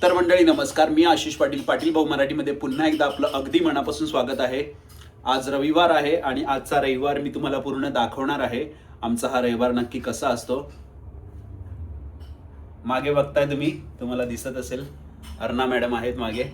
तर मंडळी नमस्कार, मी आशिष पाटील, पाटील भाऊ मराठीमध्ये पुन्हा एकदा आपलं अगदी मनापासून स्वागत आहे. आज रविवार आहे आणि आजचा रविवार मी तुम्हाला पूर्ण दाखवणार आहे. आमचा हा रविवार नक्की कसा असतो. मागे बघताय तुम्ही, तुम्हाला दिसत असेल अर्णा मॅडम आहेत मागे.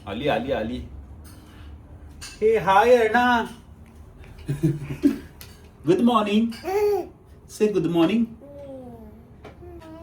आली आली आली. Hey hi Arna. Good morning. Say good morning.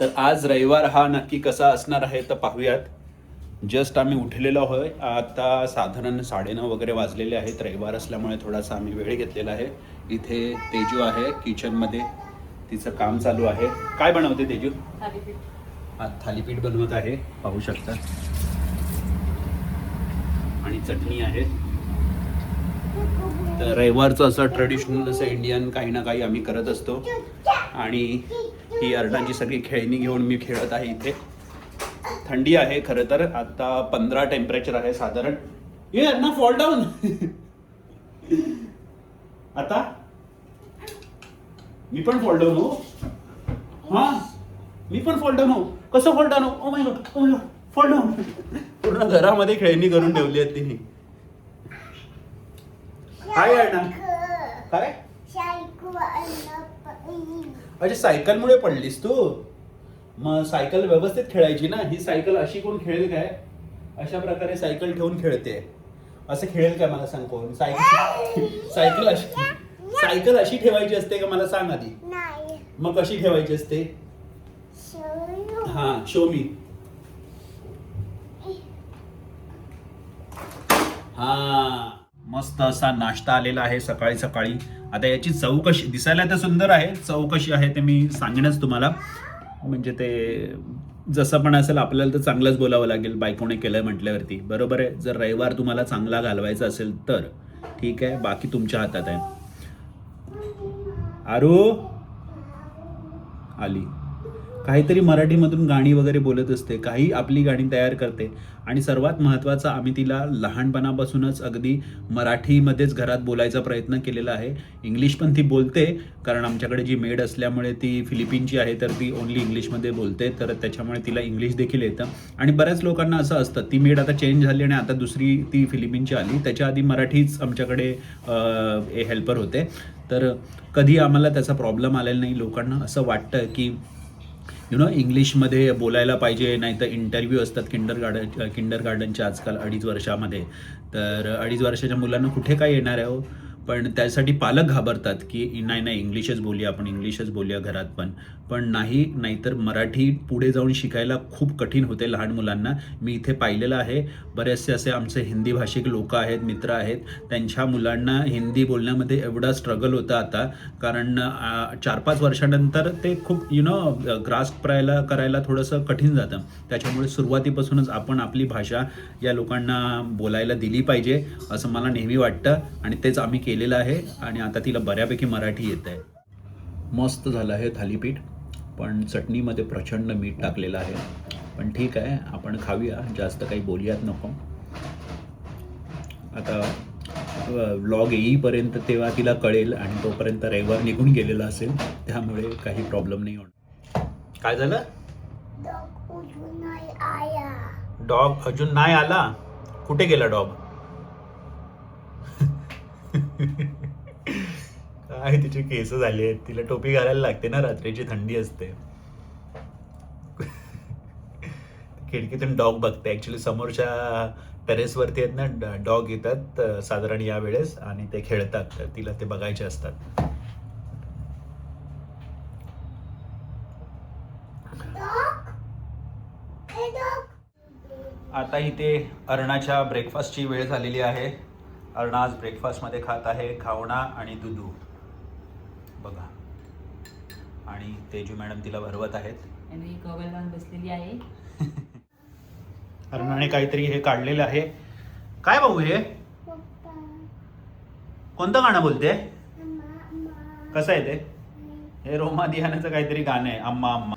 तर आज रविवार हा नक्की कसा असणार आहे तर पाहूयात. जस्ट आम्ही उठलेलो आहोय. आता साधारण 9:30 वगैरे वाजलेले आहेत. रविवार असल्यामुळे थोडासा आम्ही वेळ घेतलेला आहे. इथे तेजू आहे किचनमध्ये, तिचं काम चालू आहे. काय बनवते तेजू? थालीपीठ बनवत आहे, पाहू शकता. आणि चटणी आहे. तर रविवारचं असं ट्रेडिशनल असं इंडियन काही ना काही आम्ही करत असतो. आणि ही अर्णाची सगळी खेळणी घेऊन मी खेळत आहे इथे. थंडी आहे खरं तर, आता 15 टेम्परेचर आहे साधारण. ये अर्णा, फॉल डाऊन. आता मी पण फॉल डाऊन हो. हा, मी पण फॉल डाऊन हो. कसं फॉल डाऊन हो? Oh my God, oh my God, fall down. पूर्ण घरामध्ये खेळणी करून ठेवली आहेत तिने. काय अर्णा? काय? अच्छा, सायकलमुळे पडलीस तू? मग सायकल व्यवस्थित खेळायची ना. ही सायकल अशी कोण खेळेल काय? अशा प्रकारे सायकल ठेवून खेळते. असं खेळेल काय मला सांग कोण? सायकल अशी ठेवायची असते का मला सांग आधी. मग कशी ठेवायची असते? हा, शो मी. हा, मस्त असा नाश्ता आलेला आहे सकाळी सकाळी. आता याची चव कशी, दिसायला तर सुंदर आहे, चव कशी आहे ते मी सांगेनच तुम्हाला. म्हणजे ते जसं पण असेल आपल्याला तर चांगलंच बोलावं लागेल, बायकोने केलं म्हटल्यावरती. बरोबर आहे. जर रविवार तुम्हाला चांगला घालवायचा असेल तर ठीक आहे, बाकी तुमच्या हातात आहे. आरू आली. काहीतरी मराठीमधून गाणी वगैरे बोलत असते, काही आपली गाणी तयार करते. आणि सर्वात महत्त्वाचं, आम्ही तिला लहानपणापासूनच अगदी मराठीमध्येच घरात बोलायचा प्रयत्न केलेला आहे. इंग्लिश पण ती बोलते, कारण आमच्याकडे जी मेड असल्यामुळे ती फिलिपिनची आहे, तर ती ओन्ली इंग्लिशमध्ये बोलते, तर त्याच्यामुळे तिला इंग्लिश देखील येतं. आणि बऱ्याच लोकांना असं असतं, ती मेड आता चेंज झाली आणि आता दुसरी ती फिलिपिनची आली. त्याच्या आधी मराठीच आमच्याकडे हेल्पर होते. तर कधी आम्हाला त्याचा प्रॉब्लेम आलेला नाही. लोकांना असं वाटतं की इंग्लिशमध्ये बोलायला पाहिजे, नाही तर इंटरव्ह्यू असतात किंडर गार्डनच्या आजकाल 2.5 वर्षामध्ये. तर 2.5 वर्षाच्या मुलांना कुठे काय येणार आहे हो. पण त्यासाठी पालक घाबरतात की नाही इंग्लिशच बोलूया, आपण इंग्लिशच बोलूया घरात पण नाहीतर मराठी पुढे जाऊन शिकायला खूप कठीण होते लहान मुलांना. मी इथे पाहिलेलं आहे, बरेचसे असे आमचे हिंदी भाषिक लोक आहेत, मित्र आहेत, त्यांच्या मुलांना हिंदी बोलण्यामध्ये एवढा स्ट्रगल होता आता. कारण 4-5 वर्षानंतर ते खूप ग्रास्प करायला थोडंसं कठीण जातं. त्याच्यामुळे सुरुवातीपासूनच आपण आपली भाषा या लोकांना बोलायला दिली पाहिजे, असं मला नेहमी वाटतं. आणि तेच आम्ही केलेलं आहे. आणि आता तिला बऱ्यापैकी मराठी येत आहे. मस्त झालं आहे थालीपीठ, पण चटणीमध्ये प्रचंड मीठ टाकलेलं आहे. पण ठीक आहे, आपण खाऊया, जास्त काही बोलूयात नको. आता व्लॉग येईपर्यंत तेव्हा तिला कळेल, आणि तोपर्यंत रविवार निघून गेलेला असेल, त्यामुळे काही प्रॉब्लेम नाही होणार. काय झालं? डॉग अजून नाही आला? कुठे गेला डॉग? काय तिचे केस झाले आहेत, तिला टोपी घालायला लागते ना, रात्रीची थंडी असते. खिडकीतून डॉग बघते. ऍक्च्युली समोरच्या टेरेसवरती आहेत ना, डॉग येतात साधारण या वेळेस, आणि ते खेळतात, तर तिला ते बघायचे असतात. आता इथे अर्णाच्या ब्रेकफास्टची वेळ झालेली आहे. अर्णा आज ब्रेकफास्टमध्ये खात आहे घावणा आणि दुधू बघा. आणि तेजू मॅडम तिला भरवत आहेत. आणि कॉवेल लावून बसलेली आहे. अर्णाने काहीतरी हे काढलेलं आहे. काय भाऊ हे? कोणतं गाणं बोलते? कसं आहे ते? हे रोमा दिहानाचं काहीतरी गाणं आहे, अम्मा अम्मा.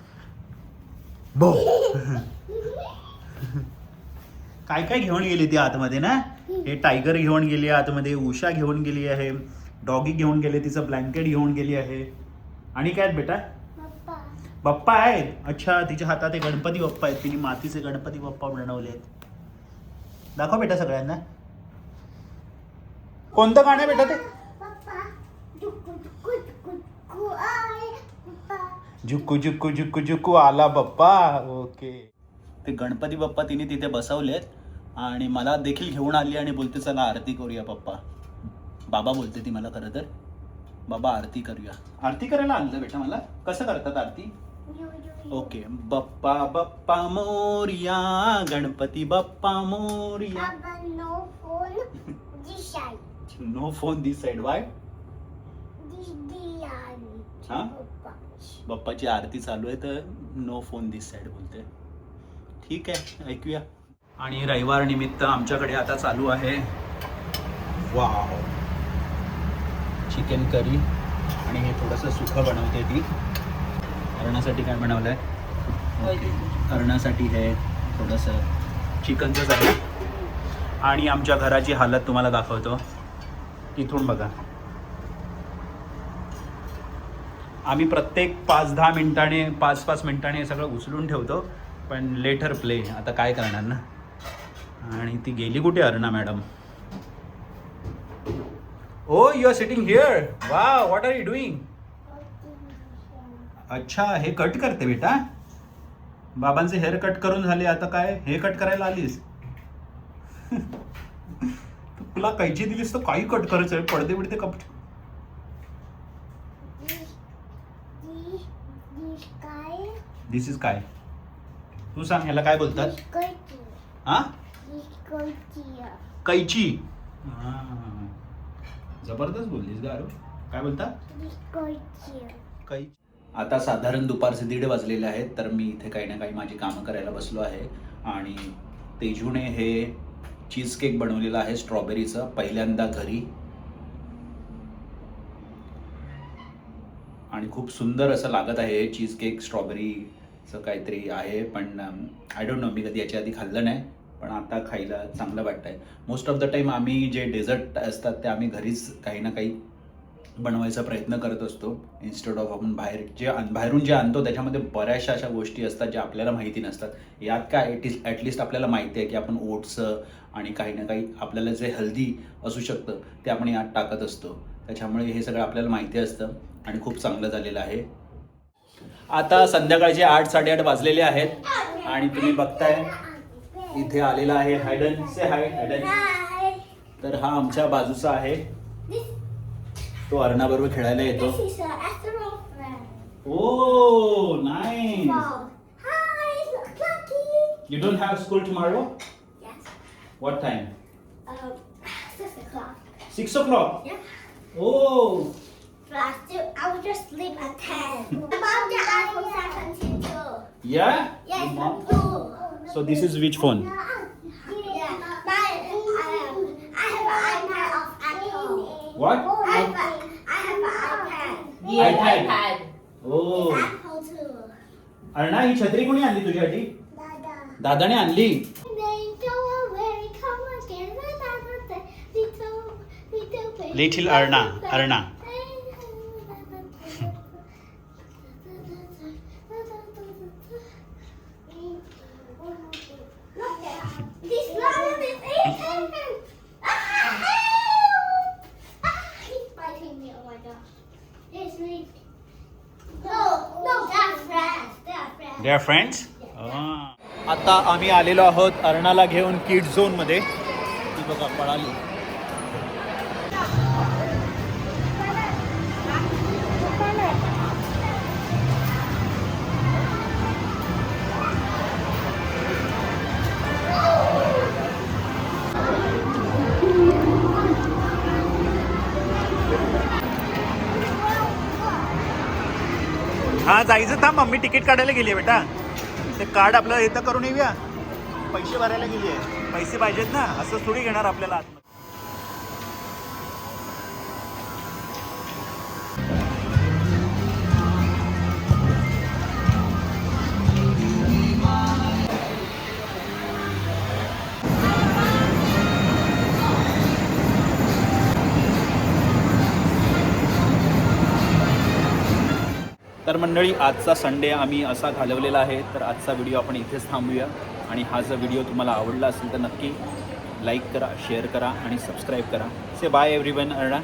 बो. काय काय घेऊन गेली ती आतमध्ये ना. हे टायगर घेऊन गेली आतमध्ये, उषा घेऊन गेली आहे, डॉगी घेऊन गेले, तिचं ब्लँकेट घेऊन गेली आहे. आणि काय बेटा? बाप्पा आहेत. अच्छा, तिच्या हातात एक गणपती बाप्पा आहेत. तिने मातीचे गणपती बाप्पा बनवले आहेत. दाखव बेटा सगळ्यांना. कोणतं गाणं आहे बेटा ते? जुक्कू जुक्कू जुक्कू जुक्कू आला बाप्पा. ओके. ते गणपती बाप्पा तिने तिथे बसवलेत आणि मला देखील घेऊन आली आणि बोलते चला आरती करूया पप्पा. बाबा बोलते ती मला. खरं तर बाबा आरती करूया. आरती करायला आणलं बेटा मला. कसं करतात आरती? Okay. Bappa Bappa Moriya, Ganpati Bappa Moriya. No phone दिस साइड. वाय? हा, बाप्पाची आरती चालू आहे तर नो फोन दिस साइड बोलते. ठीक आहे, ऐकूया. आणि रविवार निमित्त आमच्याकडे आता चालू आहे वाव चिकन करी. आणि हे थोडंसं सुखं बनवते ती. अरणासाठी काय बनवलं आहे? अरणासाठी हे थोडंसं चिकनचंच आहे. आणि आमच्या घराची हालत तुम्हाला दाखवतो. इथून बघा. आम्ही प्रत्येक 5-10 मिनिटाने 5-5 मिनिटाने हे सगळं उचलून ठेवतो. पण लेटर प्ले आता काय करणार ना. आणि ती गेली कुठे Aruna madam? Oh you are sitting here. Wow, what are you doing? अच्छा, हे कट करते बेटा. बाबांचे हेअर कट करून झाले. आता काय हे कट करायला आलीस? तुला कैची दिलीस तर काही कट करायचं आहे. पडदे बिडते कप. दिस इज काय? तू सांग ह्याला काय बोलतात? हा, कैची. जबरदस्त बोललीस गारू. काय बोलतात? कैची. आता साधारण दुपारचे 1:30 वाजलेले आहेत. तर मी इथे काही ना काही माझी कामं करायला बसलो आहे. आणि तेजूने हे चीज केक बनवलेलं आहे स्ट्रॉबेरीचं, पहिल्यांदा घरी. आणि खूप सुंदर असं लागत आहे. चीज केक स्ट्रॉबेरीचं काहीतरी आहे. पण आय डोंट नो, मी कधी याच्या आधी खाल्लं नाही. पण आता खायला चांगलं वाटतं आहे. मोस्ट ऑफ द टाईम आम्ही जे डेझर्ट असतात ते आम्ही घरीच काही ना काही बनवायचा प्रयत्न करत असतो. इन्स्टेड ऑफ आपण बाहेरून जे आणतो त्याच्यामध्ये बऱ्याचशा अशा गोष्टी असतात ज्या आपल्याला माहिती नसतात. यात काय ॲटलिस्ट आपल्याला माहिती आहे की आपण ओट्सचं आणि काही ना काही आपल्याला जे हेल्दी असू शकतं ते आपण यात टाकत असतो. त्याच्यामुळे हे सगळं आपल्याला माहिती असतं आणि खूप चांगलं झालेलं आहे. आता संध्याकाळचे 8-8:30 वाजलेले आहेत. आणि तुम्ही बघताय इथे आलेला आहे हायडन. से हाय हायडन. तर हा आमच्या बाजूचा आहे. तो अर्णाबरोबर खेळायला येतो. ओ nice. You don't have school tomorrow? What time? 6 o'clock. Oh. I would just sleep at 10. Mom, the iPhone 17 too. Yeah? Yes, Mom? blue. So this is which phone? Yeah, I have an iPad of Apple. What? I have an iPad. iPad. Oh. It's Apple too. Arna, ही छत्री कोणी आणली तुझ्यासाठी? Dada. दादाने आणली. Little Arna. They are friends. आता आम्ही आलेलो आहोत अर्णाला घेऊन किड्स झोन मध्ये. ती बघा पळाली. हा, जायचं थांब. मम्मी तिकीट काढायला गेली आहे बेटा. ते कार्ड आपलं इथं करून येऊया. पैसे भरायला गेली आहे. पैसे पाहिजेत ना, असं थोडी घेणार आपल्याला आतमध्ये. तर मंडळी आजचा संडे आम्ही असा घालवलेला आहे. तर आजचा व्हिडिओ आपण इथेच थांबूया आणि हा जर व्हिडिओ तुम्हाला आवडला असेल तर नक्की लाईक करा, शेअर करा आणि सबस्क्राईब करा. से बाय एव्हरीवन. अर्णा.